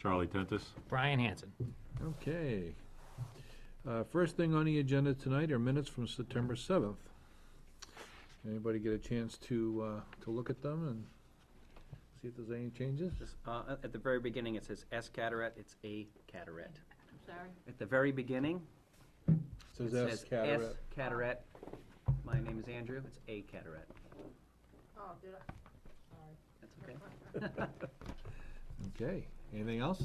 Charlie Tentis. Brian Hanson. Okay. First thing on the agenda tonight are minutes from September 7th. Anybody get a chance to look at them and see if there's any changes? At the very beginning, it says S Carteret, it's A Carteret. I'm sorry? At the very beginning, It it says S. says Carteret. S Carteret. My name is Andrew, it's A Carteret. Oh, did I? Sorry. That's okay. Okay, anything else?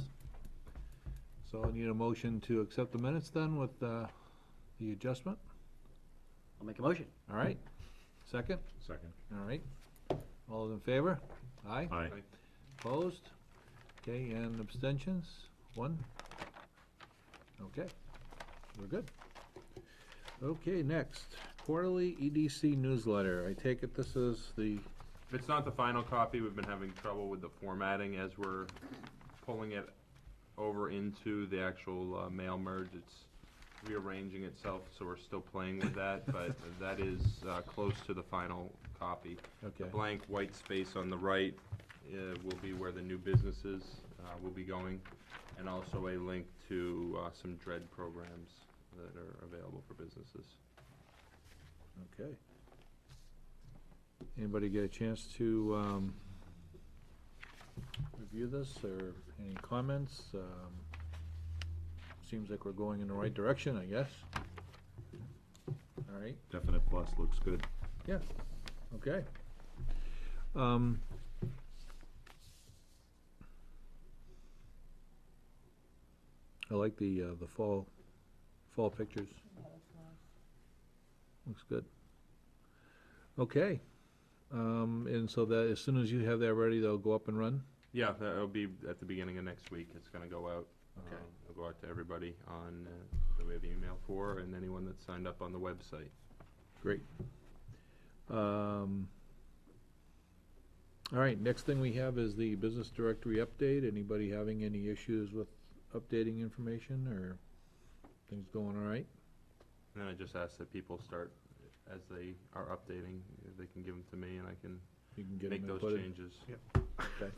So I need a motion to accept the minutes then with the adjustment? I'll make a motion. All right, second? Second. All right. All those in favor? Aye? Aye. Opposed? Okay, and abstentions? One? Okay, we're good. Okay, next, quarterly EDC newsletter. I take it this is the, If it's not the final copy, we've been having trouble with the formatting as we're pulling it over into the actual mail merge. It's rearranging itself, so we're still playing with that, but that is close to the final copy. The okay, blank white space on the right will be where the new businesses will be going, and also a link to some DREAD programs that are available for businesses. okay. Anybody get a chance to review this, or any comments? Seems like we're going in the right direction, I guess. All right, Definite plus, looks good. yeah, okay. I like the fall pictures. Looks good. Okay, and so that as soon as you have that ready, they'll go up and run? Yeah, that'll be at the beginning of next week. It's gonna go out. Okay. It'll go out to everybody on, that we have email for, and anyone that's signed up on the website. Great. All right, next thing we have is the business directory update. Anybody having any issues with updating information, or things going all right? And then I just ask that people start, as they are updating, they can give them to me, and I can You can get make them those inputted? changes. Okay.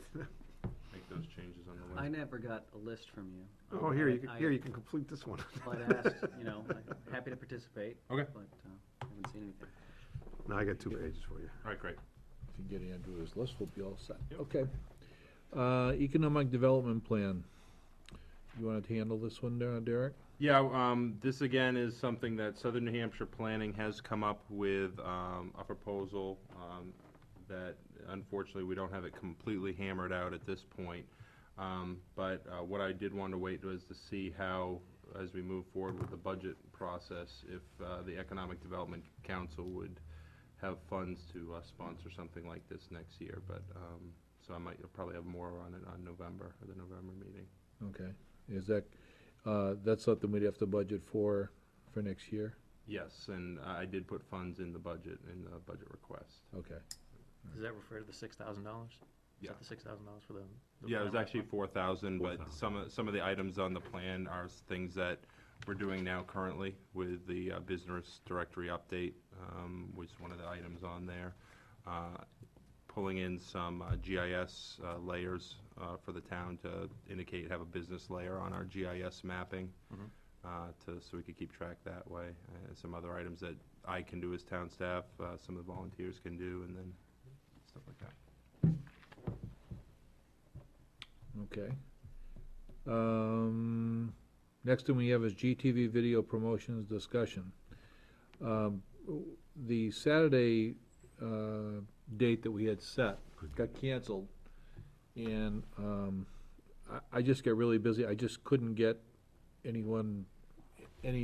Make those changes on the web. I never got a list from you. Oh, here, you can complete this one. Well, I'd asked, I'm happy to participate. Okay. But I haven't seen anything. Now I got 2 pages for you. All right, great. If you get Andrew his list, we'll be all set. Yep. Okay. Economic development plan. You wanted to handle this one, Derek? Yeah, this again is something that Southern New Hampshire Planning has come up with a proposal that unfortunately we don't have it completely hammered out at this point. But what I did want to wait was to see how, as we move forward with the budget process, if the Economic Development Council would have funds to sponsor something like this next year. But so I'll probably have more on it on November, or the November meeting. Okay. Is that, that's something we'd have to budget for next year? Yes, and I did put funds in the budget request. Okay. Does that refer to the $6,000? Is Yeah. that the $6,000 for the? Yeah, it was final actually one? 4,000, but 4,000. some of the items on the plan are things that we're doing now currently with the business directory update, was one of the items on there. Pulling in some GIS layers for the town to indicate, have a business layer on our GIS mapping, so we could keep track that way. Some other items that I can do as town staff, some of the volunteers can do, and then stuff like that. Okay. Next thing we have is GTV video promotions discussion. The Saturday date that we had set got canceled, and I just got really busy. I just couldn't get any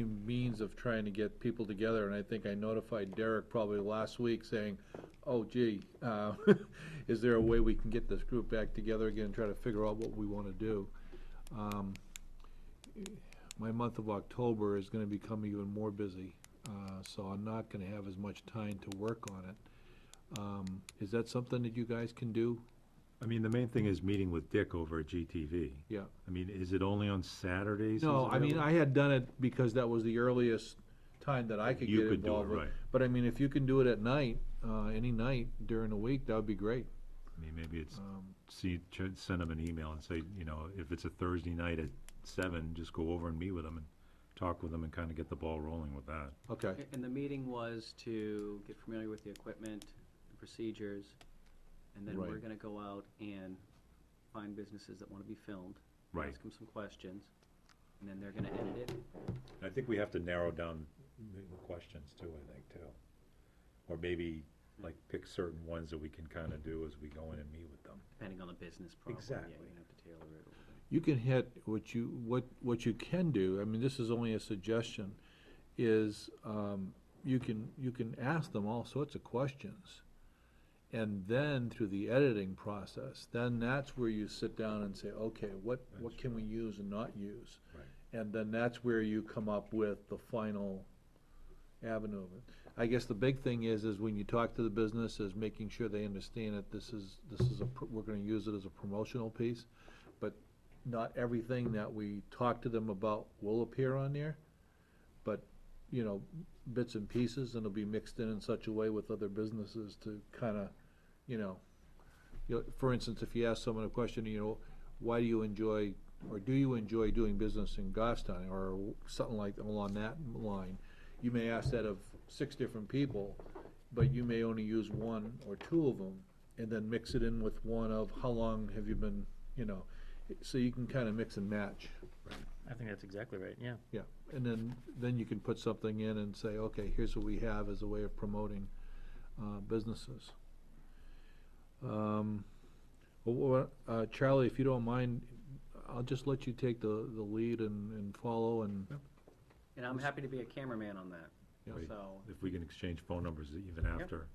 means of trying to get people together, and I think I notified Derek probably last week saying, oh gee, is there a way we can get this group back together again and try to figure out what we want to do? My month of October is going to become even more busy, so I'm not going to have as much time to work on it. Is that something that you guys can do? I mean, the main thing is meeting with Dick over at GTV. Yeah. I mean, is it only on Saturdays? No, he's I mean, available? I had done it because that was the earliest time that I could You get could do it, involved with. right. But I mean, if you can do it at night, any night during the week, that would be great. I I mean, maybe it's, Um, send them an email and say, you know, if it's a Thursday night at 7, just go over and meet with them and talk with them and kind of get the ball rolling with that. Okay, And the meeting was to get familiar with the equipment, the procedures, and then we're Right. gonna go out and find businesses that wanna be filmed. Right. Ask them some questions, and then they're gonna edit it. I think we have to narrow down the questions too, I think, too. Or maybe, like, pick certain ones that we can kind of do as we go in and meet with them. Depending on the business, probably. Exactly. Yeah, you're gonna have to tailor it a little bit. you can hit, what you can do, I mean, this is only a suggestion, is, you can ask them all sorts of questions. And then through the editing process, then that's where you sit down and say, okay, what That's can we use and not use? Right. And then that's where you come up with the final avenue of it. I guess the big thing is when you talk to the business, is making sure they understand that this is we're gonna use it as a promotional piece, but not everything that we talk to them about will appear on there, but, you know, bits and pieces, and it'll be mixed in such a way with other businesses to kinda, you know, for instance, if you ask someone a question, you know, why do you enjoy, or do you enjoy doing business in Goffstown, or something like along that line, you may ask that of 6 different people, but you may only use 1 or 2 of them, and then mix it in with one of how long have you been, you know, so you can kinda mix and match. I think that's exactly right, yeah. Yeah, and then you can put something in and say, okay, here's what we have as a way of promoting, businesses. Charlie, if you don't mind, I'll just let you take the lead and follow and, And I'm happy to be a cameraman on that, Yeah. Right. so. If we can exchange phone numbers even after.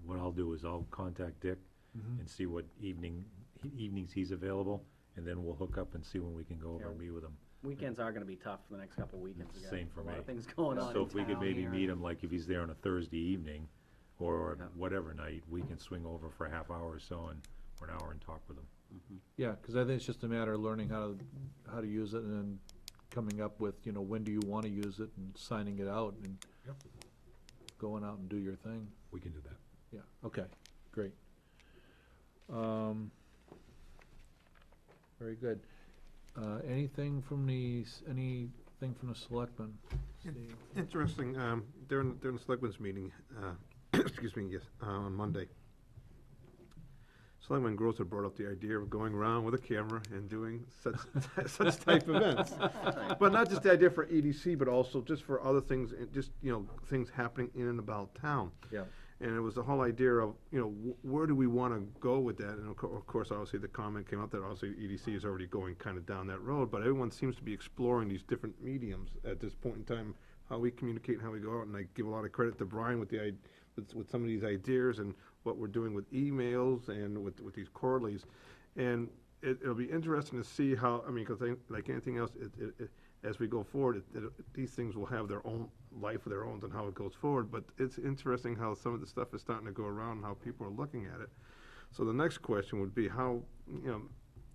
What I'll do is I'll contact Dick and see what evenings he's available, and then we'll hook up and see when we can go over and meet with him. Weekends are gonna be tough for the next couple of weekends. We got Same for A lot of me. things going on So in if we could town maybe here. meet him, like if he's there on a Thursday evening, or Yeah. whatever night, we can swing over for a half hour or so and, or an hour and talk with him. yeah, cause I think it's just a matter of learning how to use it and then coming up with, you know, when do you wanna use it and signing it out and Yep. going out and do your thing. We can do that. Yeah, okay, great. Very good. Anything from the selectmen? Steve? Interesting, during the selectmen's meeting, excuse me, yes, on Monday, Selectman Grosser brought up the idea of going around with a camera and doing such type events. But not just the idea for EDC, but also just for other things, and just, you know, things happening in and about town. Yeah. And it was the whole idea of, you know, where do we want to go with that? And of course, obviously, the comment came up that obviously EDC is already going kind of down that road, but everyone seems to be exploring these different mediums at this point in time, how we communicate and how we go out. And I give a lot of credit to Brian with with some of these ideas and what we're doing with emails and with these quarterlies. And it'll be interesting to see how, I mean, because like anything else, as we go forward, these things will have their own life of their own and how it goes forward. But it's interesting how some of the stuff is starting to go around and how people are looking at it. So the next question would be how, you know,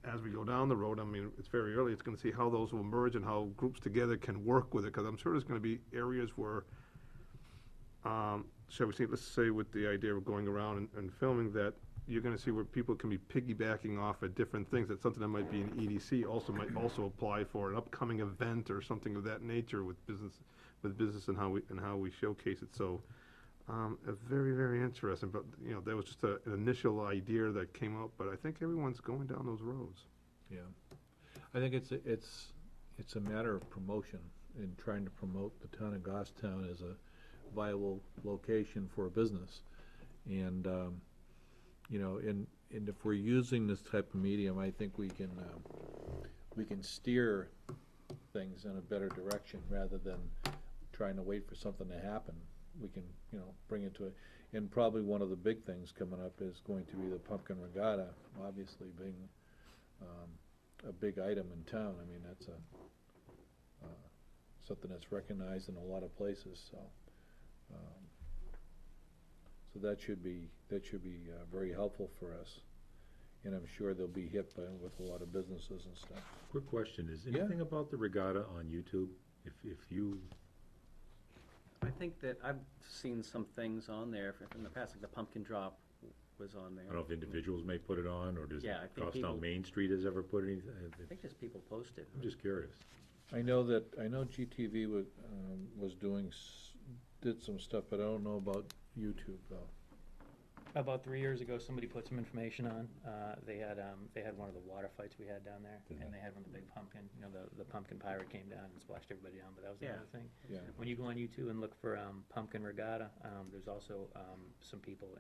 as we go down the road, I mean, it's very early, it's gonna see how those will merge and how groups together can work with it, because I'm sure there's gonna be areas where, shall we say, let's say with the idea of going around and filming that, you're gonna see where people can be piggybacking off at different things. That's something that might be in EDC, might also apply for an upcoming event or something of that nature with business and how we showcase it. So, very, very interesting, but, you know, that was just an initial idea that came up, but I think everyone's going down those roads. Yeah, I think it's a matter of promotion and trying to promote the town of Goffstown as a viable location for a business. And, you know, and if we're using this type of medium, I think we can steer things in a better direction rather than trying to wait for something to happen. We can, you know, bring it to it. And probably one of the big things coming up is going to be the Pumpkin Regatta, obviously being a big item in town. I mean, that's something that's recognized in a lot of places, so. So that should be very helpful for us, and I'm sure they'll be hit with a lot of businesses and stuff. Quick question, is Yeah. anything about the regatta on YouTube? If you, I think that I've seen some things on there from the past, like the pumpkin drop was on there. I don't know if individuals may put it on, or does Yeah, I think people- Goffstown Main Street has ever put anything? I think just people post it. I'm just curious. I know GTV was doing, did some stuff, but I don't know about YouTube though. About 3 years ago, somebody put some information on, they had one of the water fights we had down there, and they had one of the big pumpkin, the pumpkin pirate came down and splashed everybody down, but that was the Yeah. other thing. Yeah. When you go on YouTube and look for, pumpkin regatta, there's also, some people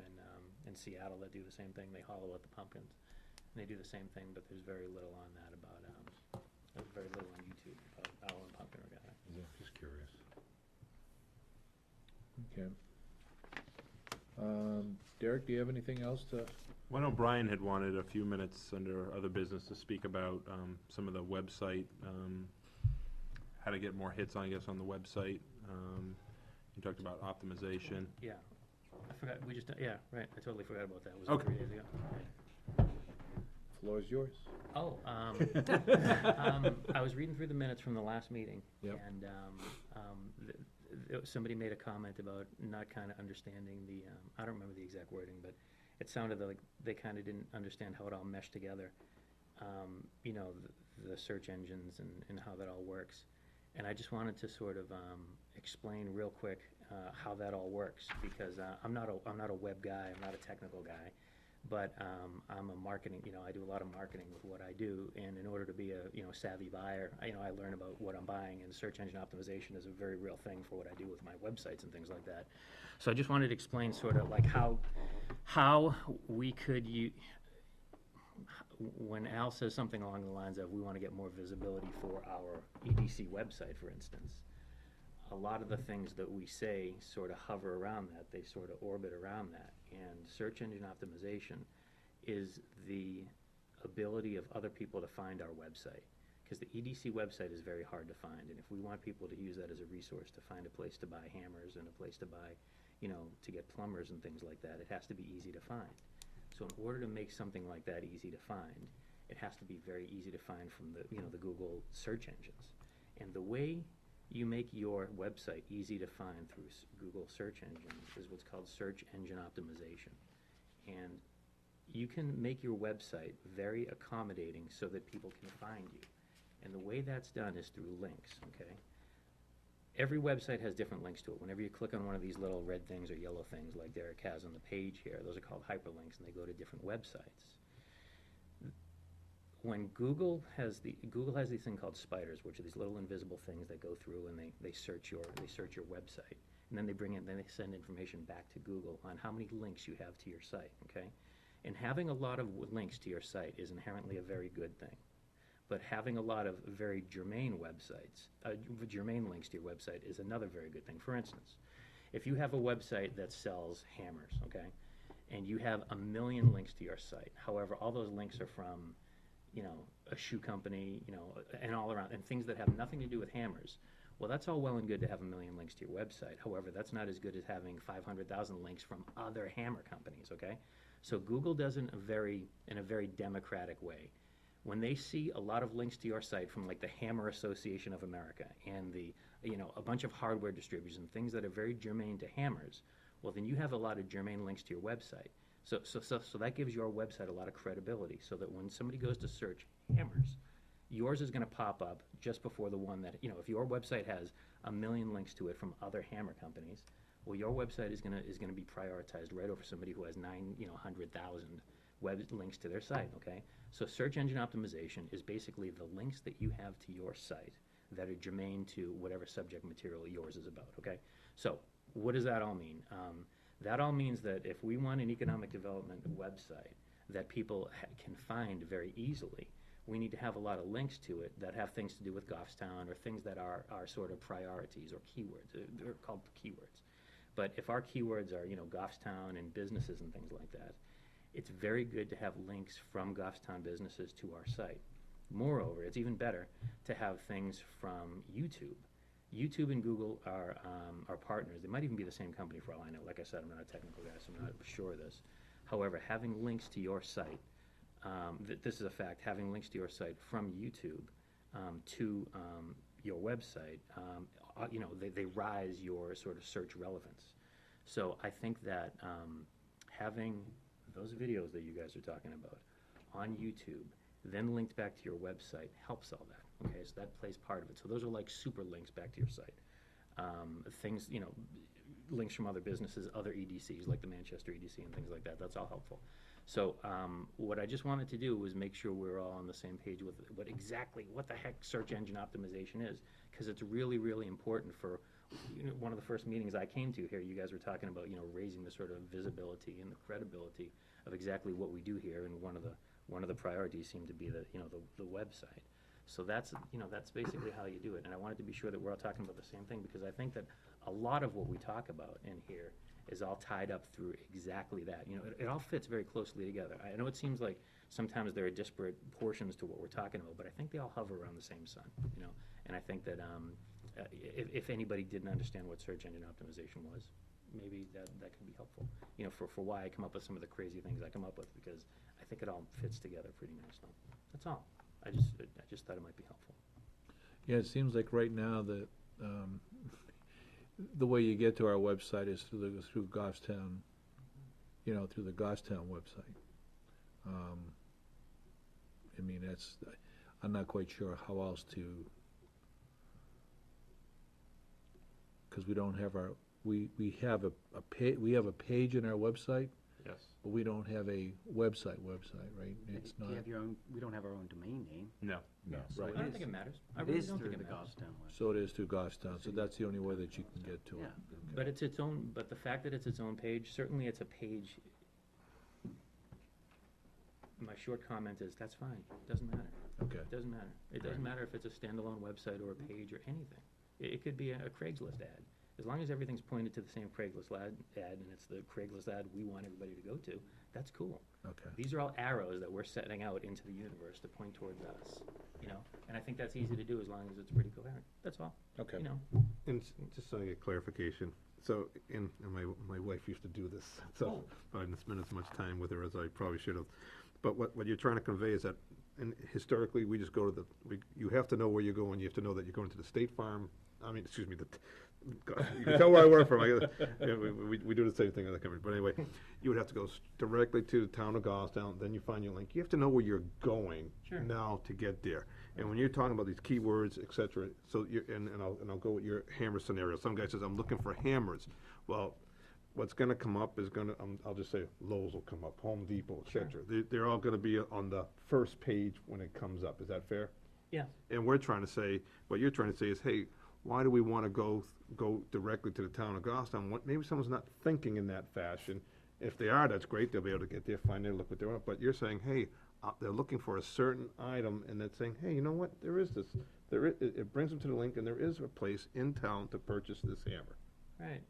in Seattle that do the same thing, they hollow out the pumpkins. And they do the same thing, but there's very little on that about, there's very little on YouTube about owl and pumpkin regatta. Just curious. Okay. Derek, do you have anything else to? Well, I know Brian had wanted a few minutes under other business to speak about some of the website, how to get more hits, I guess, on the website. You talked about optimization. Yeah, I forgot, we just, yeah, right, I totally forgot about that, was Okay. it 3 days ago? Floor is yours. Oh, I was reading through the minutes from the last meeting. Yep. And somebody made a comment about not kind of understanding I don't remember the exact wording, but it sounded like they kind of didn't understand how it all meshed together. The search engines and how that all works. And I just wanted to sort of explain real quick how that all works, because I'm not a web guy, I'm not a technical guy. But I'm a marketing, I do a lot of marketing with what I do, and in order to be a savvy buyer, I learn about what I'm buying, and search engine optimization is a very real thing for what I do with my websites and things like that. So I just wanted to explain sort of like how we could when Al says something along the lines of we want to get more visibility for our EDC website, for instance. A lot of the things that we say sort of hover around that, they sort of orbit around that. And search engine optimization is the ability of other people to find our website. Because the EDC website is very hard to find, and if we want people to use that as a resource to find a place to buy hammers and a place to buy, to get plumbers and things like that, it has to be easy to find. So in order to make something like that easy to find, it has to be very easy to find from the Google search engines. And the way you make your website easy to find through Google search engines is what's called search engine optimization. And you can make your website very accommodating so that people can find you. And the way that's done is through links, okay? Every website has different links to it. Whenever you click on one of these little red things or yellow things like Derek has on the page here, those are called hyperlinks, and they go to different websites. When Google has these thing called spiders, which are these little invisible things that go through and they search your website, and then they send information back to Google on how many links you have to your site, okay? And having a lot of links to your site is inherently a very good thing. But having a lot of very germane websites, germane links to your website is another very good thing. For instance, if you have a website that sells hammers, okay, and you have 1 million links to your site, however, all those links are from a shoe company, and all around, and things that have nothing to do with hammers. Well, that's all well and good to have 1 million links to your website. However, that's not as good as having 500,000 links from other hammer companies, okay? So Google does it in a very democratic way. When they see a lot of links to your site from like the Hammer Association of America and a bunch of hardware distributors and things that are very germane to hammers, well, then you have a lot of germane links to your website. So that gives your website a lot of credibility, so that when somebody goes to search hammers, yours is going to pop up just before the one that, if your website has 1 million links to it from other hammer companies, well, your website is going to be prioritized right over somebody who has 100,000 web links to their site, okay? So search engine optimization is basically the links that you have to your site that are germane to whatever subject material yours is about, okay? So what does that all mean? That all means that if we want an economic development website that people can find very easily, we need to have a lot of links to it that have things to do with Goffstown or things that are sort of priorities or keywords. They're called keywords. But if our keywords are, Goffstown and businesses and things like that, it's very good to have links from Goffstown businesses to our site. Moreover, it's even better to have things from YouTube. YouTube and Google are partners. They might even be the same company for all I know. Like I said, I'm not a technical guy, so I'm not sure of this. However, having links to your site, this is a fact, having links to your site from YouTube to your website, they rise your sort of search relevance. So I think that having those videos that you guys are talking about on YouTube, then linked back to your website, helps all that, okay? So that plays part of it. So those are like super links back to your site. Things, you know, links from other businesses, other EDCs, like the Manchester EDC and things like that, that's all helpful. So, what I just wanted to do was make sure we're all on the same page with what the heck search engine optimization is, because it's really, really important for, you know, one of the first meetings I came to here, you guys were talking about, you know, raising the sort of visibility and the credibility of exactly what we do here, and one of the priorities seemed to be the website. So that's, you know, that's basically how you do it, and I wanted to be sure that we're all talking about the same thing, because I think that a lot of what we talk about in here is all tied up through exactly that. You know, it all fits very closely together. I know it seems like sometimes there are disparate portions to what we're talking about, but I think they all hover around the same sun, you know? And I think that if anybody didn't understand what search engine optimization was, maybe that could be helpful, you know, for why I come up with some of the crazy things I come up with, because I think it all fits together pretty nicely. That's all. I just thought it might be helpful. Yeah, it seems like right now that, the way you get to our website is through Goffstown, you know, through the Goffstown website. I mean, I'm not quite sure how else to, because we don't have we have a page in our website, Yes. but we don't have a website, right? It's You not, have your own, we don't have our own domain name. No. Yeah, so Right. I don't think it matters. I It really is don't through think the it matters. Goffstown website. so it is through Goffstown, so that's the only way that you can get to it. Yeah. But it's its own, but the fact that it's its own page, certainly it's a page. My short comment is, that's fine, doesn't matter, Okay, doesn't matter. It doesn't matter if it's a standalone website or a page or anything. It could be a Craigslist ad. As long as everything's pointed to the same Craigslist ad, and it's the Craigslist ad we want everybody to go to, that's cool. okay. These are all arrows that we're setting out into the universe to point towards us, you know? And I think that's easy to do as long as it's pretty coherent, that's all, Okay. you know? And just so I get clarification, so, and my wife used to do this, so I didn't spend as much time with her as I probably should have. But what you're trying to convey is that, and historically, we just go to you have to know where you're going, you have to know that you're going to the State Farm, God, you can tell where I work from, we do the same thing in the company, but anyway, you would have to go directly to the town of Goffstown, then you find your link, you have to know where you're going Sure. now to get there. And when you're talking about these keywords, et cetera, so and I'll go with your hammer scenario, some guy says, I'm looking for hammers, well, what's gonna come up is I'll just say Lowe's will come up, Home Depot, et cetera. They're all gonna be on the first page when it comes up, is that fair? Yeah. And we're trying to say, what you're trying to say is, hey, why do we wanna go directly to the town of Goffstown? Maybe someone's not thinking in that fashion. If they are, that's great, they'll be able to get there, find there, look what they're on, but you're saying, hey, they're looking for a certain item, and that's saying, hey, you know what, there is this, it brings them to the link, and there is a place in town to purchase this hammer. Right.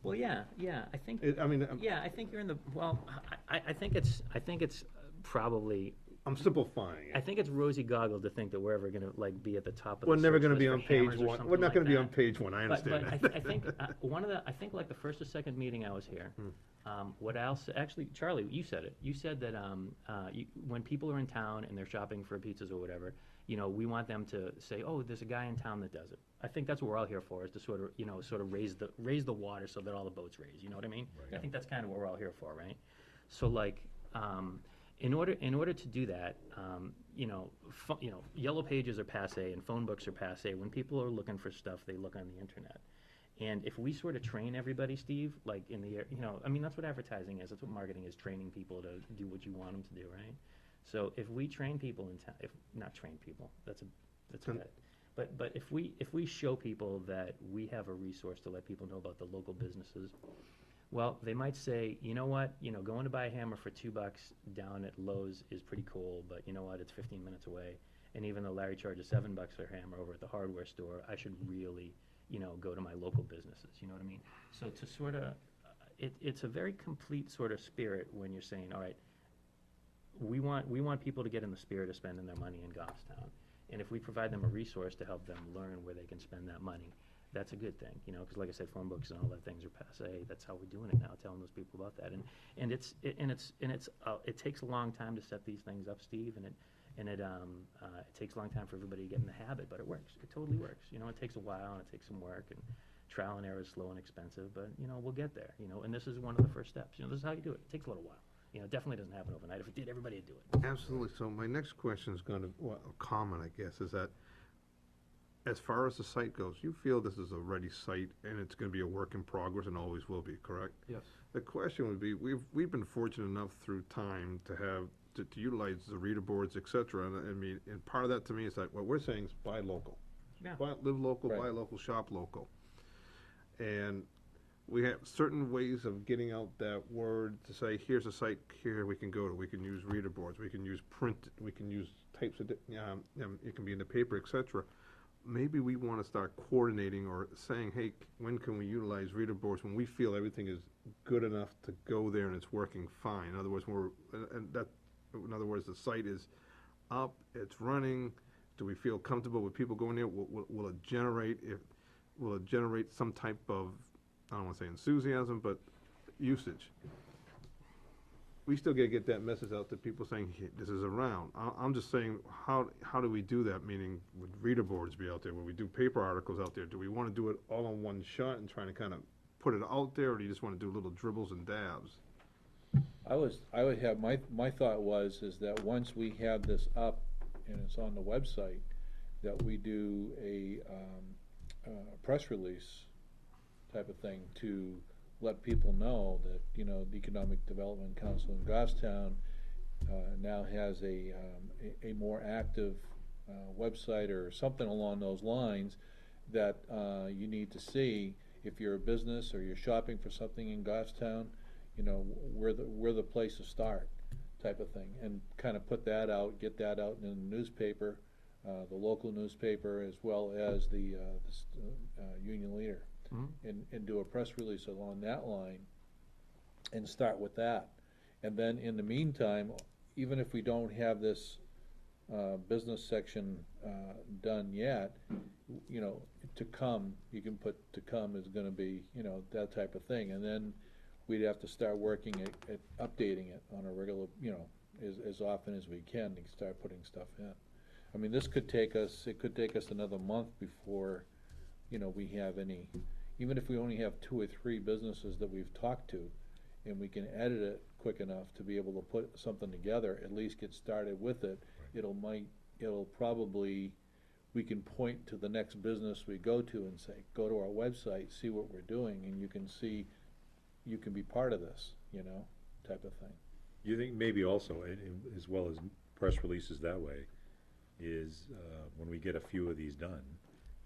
Well, yeah, I think, I mean, yeah, I think you're in the, well, I think it's probably, I'm simplifying I it. think it's rosy goggled to think that we're ever gonna, like, be at the top of the We're never search gonna list be for on page hammers or one, something we're not like gonna be that. on page one, I But understand I that. think, I think like the first or second meeting I was here, Hmm. what else, actually, Charlie, you said it. You said that, when people are in town and they're shopping for pizzas or whatever, you know, we want them to say, oh, there's a guy in town that does it. I think that's what we're all here for, is to sort of raise the water so that all the boats raise, you know what I mean? I think that's kind of what we're all here for, right? So like, in order to do that, yellow pages are passé and phone books are passé. When people are looking for stuff, they look on the internet. And if we sort of train everybody, Steve, like in the, I mean, that's what advertising is. That's what marketing is, training people to do what you want them to do, right? So if we train people in town, if not train people, that's a bit. But if we show people that we have a resource to let people know about the local businesses, well, they might say, you know what, going to buy a hammer for $2 down at Lowe's is pretty cool, but you know what, it's 15 minutes away. And even though Larry charges $7 for a hammer over at the hardware store, I should really, go to my local businesses, you know what I mean? So to sort of, it's a very complete sort of spirit when you're saying, all right, we want people to get in the spirit of spending their money in Goffstown. And if we provide them a resource to help them learn where they can spend that money, that's a good thing, because like I said, phone books and all that things are passé. That's how we're doing it now, telling those people about that. And it takes a long time to set these things up, Steve, and it takes a long time for everybody to get in the habit, but it works. It totally works. It takes a while and it takes some work, and trial and error is slow and expensive, but we'll get there. And this is one of the first steps. This is how you do it. It takes a little while. You know, it definitely doesn't happen overnight. If it did, everybody would do it. Absolutely. So my next question is gonna, well, a comment, I guess, is that as far as the site goes, you feel this is a ready site and it's gonna be a work in progress and always will be, correct? Yes. The question would be, we've been fortunate enough through time to have, to utilize the reader boards, et cetera, and I mean, and part of that to me is like, what we're saying is buy local. Yeah. Live local, buy Right. local, shop local. And we have certain ways of getting out that word to say, here's a site here we can go to. We can use reader boards, we can use print, we can use types of, it can be in the paper, et cetera. Maybe we wanna start coordinating or saying, hey, when can we utilize reader boards when we feel everything is good enough to go there and it's working fine? In other words, in other words, the site is up, it's running. Do we feel comfortable with people going there? Will it generate some type of, I don't wanna say enthusiasm, but usage? We still gotta get that message out to people saying, "Hey, this is around." I'm just saying, how do we do that? Meaning, would reader boards be out there? Would we do paper articles out there? Do we wanna do it all in one shot and trying to kind of put it out there, or do you just wanna do little dribbles and dabs? I would have, my thought is that once we have this up and it's on the website, that we do a press release type of thing to let people know that, you know, the Economic Development Council in Goffstown now has a more active website or something along those lines that you need to see if you're a business or you're shopping for something in Goffstown. You know, we're the place to start, type of thing, and kind of put that out, get that out in the newspaper, the local newspaper, as well as the Union Leader, and do a press release along that line, and start with that. And then in the meantime, even if we don't have this business section done yet, you know, to come, you can put to come is gonna be, you know, that type of thing, and then we'd have to start working at updating it on a regular, you know, as often as we can to start putting stuff in. I mean, it could take us another month before, you know, we have any, even if we only have 2 or 3 businesses that we've talked to, and we can edit it quick enough to be able to put something together, at least get started with it, it'll probably, we can point to the next business we go to and say, go to our website, see what we're doing, and you can see, you can be part of this, you know, type of thing. You think maybe also, as well as press releases that way, is when we get a few of these done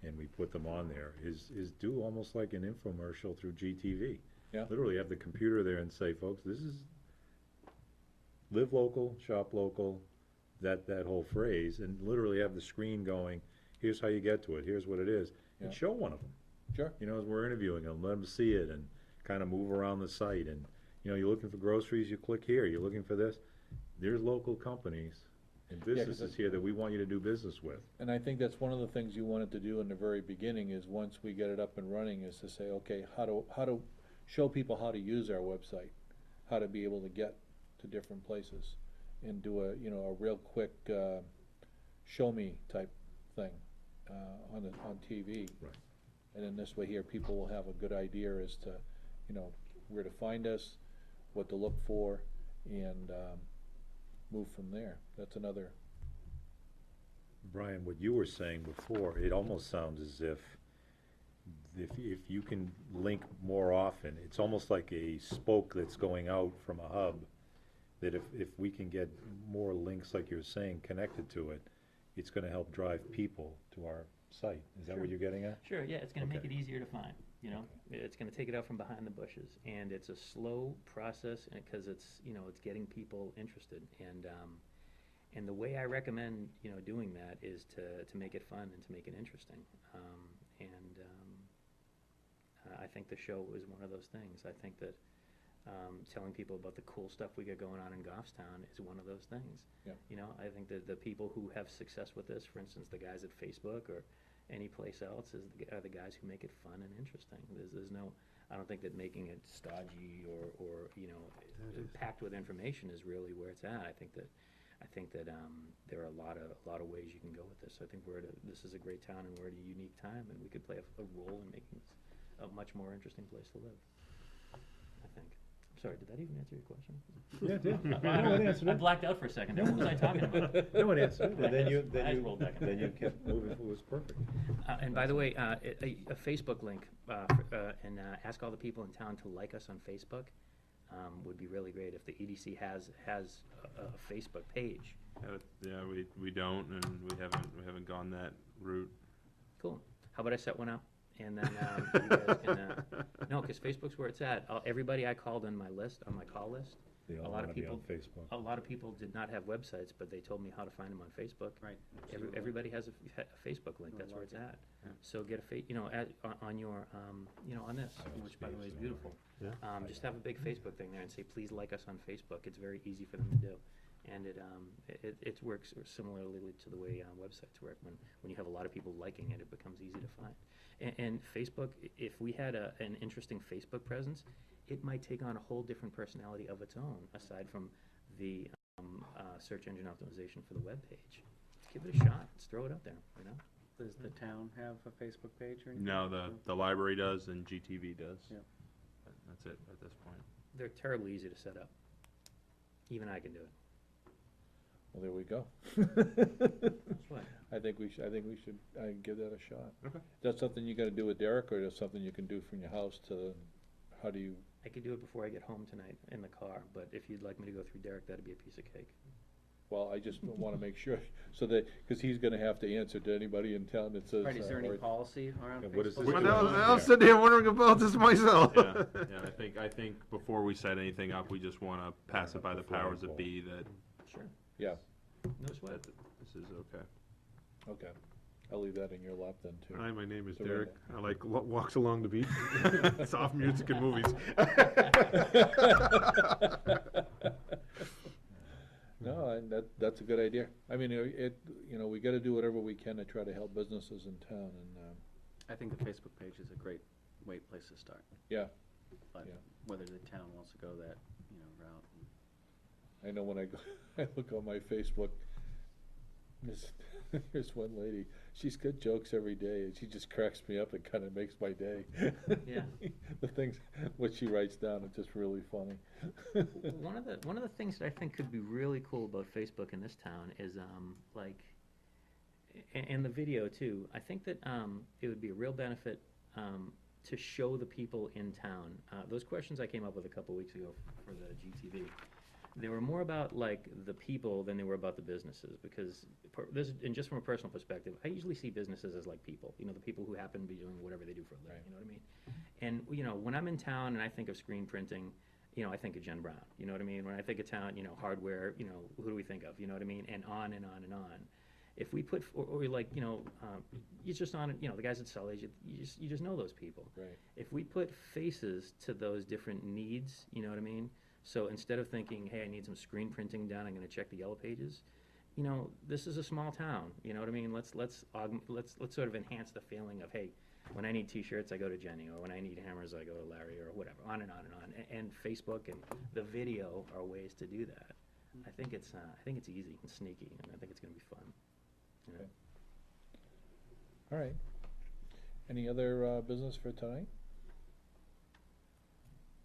and we put them on there, is do almost like an infomercial through GTV. Yeah. Literally have the computer there and say, folks, this is live local, shop local, that whole phrase, and literally have the screen going, here's how you get to it, here's what it is, and Yeah. show one of them. Sure. You know, as we're interviewing them, let them see it and kind of move around the site, and, you know, you're looking for groceries, you click here, you're looking for this, there's local companies and 'cause businesses it's- here that we want you to do business with. And I think that's one of the things you wanted to do in the very beginning, is once we get it up and running, is to say, okay, how to show people how to use our website, how to be able to get to different places, and do a, you know, a real quick, show me type thing, on TV. Right. And in this way here, people will have a good idea as to, you know, where to find us, what to look for, and, move from there. That's another. Brian, what you were saying before, it almost sounds as if you can link more often, it's almost like a spoke that's going out from a hub, that if we can get more links, like you're saying, connected to it, it's gonna help drive people to our site. Is that what you're getting at? Sure, yeah, it's gonna make Okay. it easier to find, you know? It's gonna take it out from behind the bushes, and it's a slow process, and because it's, you know, it's getting people interested. And the way I recommend, you know, doing that is to make it fun and to make it interesting. I think the show is one of those things. I think that telling people about the cool stuff we got going on in Goffstown is one of those things. Yeah. You know, I think that the people who have success with this, for instance, the guys at Facebook or any place else, are the guys who make it fun and interesting. There's no, I don't think that making it stodgy or you know, packed with information is really where it's at. I think that there are a lot of ways you can go with this. I think this is a great town, and we're at a unique time, and we could play a role in making this a much more interesting place to live, I think. sorry, did that even answer your question? Yeah, it did. I- No, it answered I it. blacked out for a second there, what was I talking about? No one answered it, My and then you, eyes- my eyes rolled back. then you kept moving, it was perfect. And by the way, a Facebook link, and ask all the people in town to like us on Facebook, would be really great if the EDC has a Facebook page. Yeah, we don't, and we haven't gone that route. Cool. How about I set one up? And then, you guys can, no, because Facebook's where it's at. Everybody I called on my list, on my call list, They all A lot of wanna be on people- Facebook. a lot of people did not have websites, but they told me how to find them on Facebook. Right. Everybody has a Facebook link, that's where it's at. Yeah. So get on your, on this, I don't which by the way is space it beautiful. Yeah. Just have a big Facebook thing there and say, please like us on Facebook. It's very easy for them to do. And it works similarly to the way websites work. When you have a lot of people liking it, it becomes easy to find. And Facebook, if we had an interesting Facebook presence, it might take on a whole different personality of its own, aside from the search engine optimization for the web page. Give it a shot. Let's throw it up there, you know? Does the town have a Facebook page or anything? No, the library does and GTV does. Yeah. But that's it at this point. They're terribly easy to set up. Even I can do it. Well, there we go. That's what. I think we should give that a shot. Okay. Is that something you gotta do with Derek, or is that something you can do from your house to, how do you? I could do it before I get home tonight in the car, but if you'd like me to go through Derek, that'd be a piece of cake. Well, I just wanna make sure, so that, cause he's gonna have to answer to anybody in town that says. Right, is there any or- policy around Yeah, what is Facebook? this Well, doing? I was sitting here wondering about this myself. Yeah, I think before we set anything up, we just wanna pass it by the powers that be that, Sure. Yeah, No sweat. that this is okay. okay. I'll leave that in your lap then, too. Hi, my name is So Derek. I like walks along the beach, soft music and movies. No, and that's a good idea. I mean, we gotta do whatever we can to try to help businesses in town, and, I think the Facebook page is a great place to start. yeah. But Yeah. whether the town wants to go that, route. I know when I go, I look on my Facebook, there's one lady, she's got jokes every day, and she just cracks me up, it kinda makes my day. Yeah. The things, what she writes down, are just really funny. One of the things that I think could be really cool about Facebook in this town is and the video too. I think that it would be a real benefit to show the people in town. Those questions I came up with a couple weeks ago for the GTV, they were more about like the people than they were about the businesses, because and just from a personal perspective, I usually see businesses as like people, the people who happen to be doing whatever they do for a living, Right. you know what I mean? And, when I'm in town and I think of screen printing, I think of Jen Brown, you know what I mean? When I think of town, hardware, who do we think of, you know what I mean? And on and on and on. If we put, or like, you just on, the guys at Sully's, you just know those people. Right. If we put faces to those different needs, you know what I mean? So instead of thinking, hey, I need some screen printing done, I'm gonna check the yellow pages, this is a small town, you know what I mean? Let's sort of enhance the feeling of, hey, when I need t-shirts, I go to Jenny, or when I need hammers, I go to Larry, or whatever, on and on and on. And Facebook and the video are ways to do that. I think it's easy and sneaky, and I think it's gonna be fun. you know? Okay. All right. Any other business for tonight?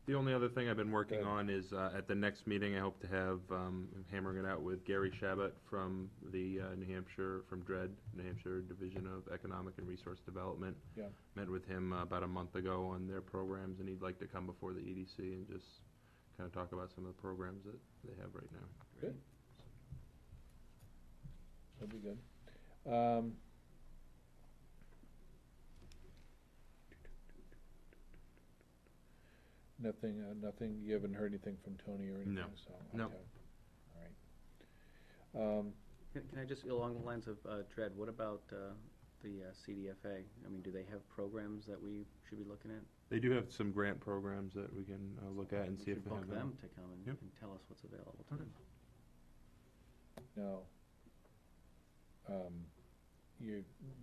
The only other thing I've been working Good. on is, at the next meeting, I hope to have, hammering it out with Gary Shabbat from the, from DRED, New Hampshire Division of Economic and Resource Development. Yeah. Met with him about a month ago on their programs, and he'd like to come before the EDC and just kinda talk about some of the programs that they have right now. Good. That'd be good. Nothing, you haven't heard anything from Tony or anything, No. so, No. okay. All right. Can I just, along the lines of DRED, what about the CDFA? I mean, do they have programs that we should be looking at? They do have some grant programs that we can, look at and We see if should they book have them to come Yep. and tell us what's available to Okay. them. Now,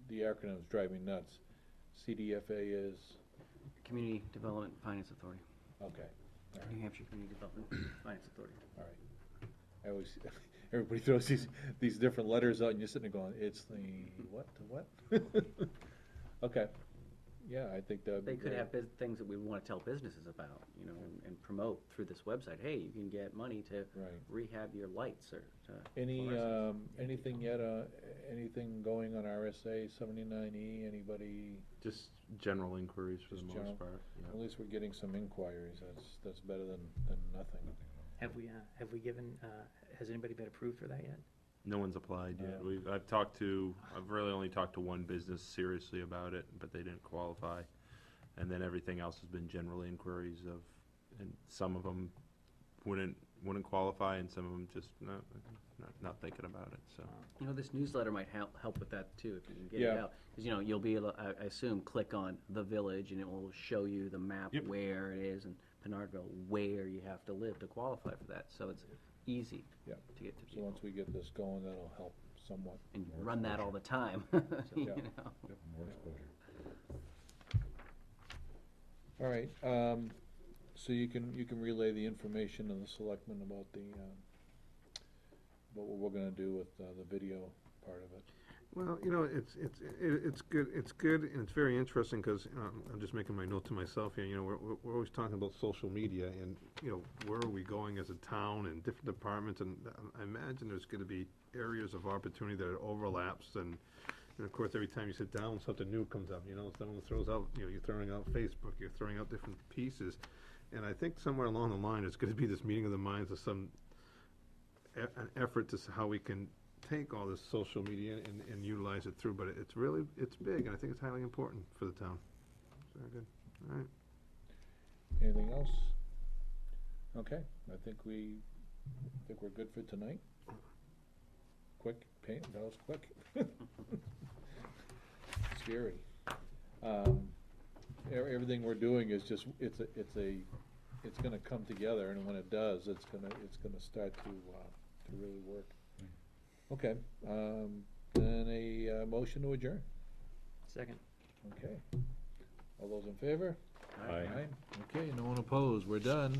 the acronym's driving nuts. CDFA is, Community Development Finance Authority. okay, all right. New Hampshire Community Development Finance Authority. All right. I always, everybody throws these different letters out, and you're sitting there going, it's the what, to what? Okay, Yeah, I think that would be They could great. have things that we wanna tell businesses about, you know, and promote through this website. Hey, you can get money to Right. rehab your lights or to. Any, fluorescents. anything yet, anything going on RSA 79E, anybody, Just general inquiries for the Just most general? part, yeah. at least we're getting some inquiries, that's better than nothing. Have we given, has anybody been approved for that yet? No one's applied yet. Yeah. I've really only talked to one business seriously about it, but they didn't qualify. And then everything else has been general inquiries of, and some of them wouldn't qualify, and some of them just not thinking about it, so. You know, this newsletter might help with that too, if you can get it Yeah. out. Because, you know, you'll be able, I assume, click on the village and it will show you the map Yep. where it is, and Pinardville, where you have to live to qualify for that. So it's easy Yeah. to get to So people. once we get this going, that'll help somewhat. And run that all the time, you Yeah. know. More exposure. All right, so you can relay the information to the selectmen about what we're gonna do with the video part of it. Well, you know, it's good, and it's very interesting, because, I'm just making my note to myself here, you know, we're always talking about social media, and, you know, where are we going as a town and different departments, and I imagine there's gonna be areas of opportunity that are overlaps, and of course, every time you sit down, something new comes up, you know, someone throws out, you know, you're throwing out Facebook, you're throwing out different pieces, and I think somewhere along the line, it's gonna be this meeting of the minds of some, an effort to how we can take all this social media and utilize it through, but it's big, and I think it's highly important for the town. Very good, all right. Anything else? Okay, I think we're good for tonight. Quick, that was quick. Scary. Everything we're doing is just, it's gonna come together, and when it does, it's gonna start to really work. Okay, then a motion to adjourn. Second. Okay. All those in favor? Aye. Okay, no one opposed, we're done.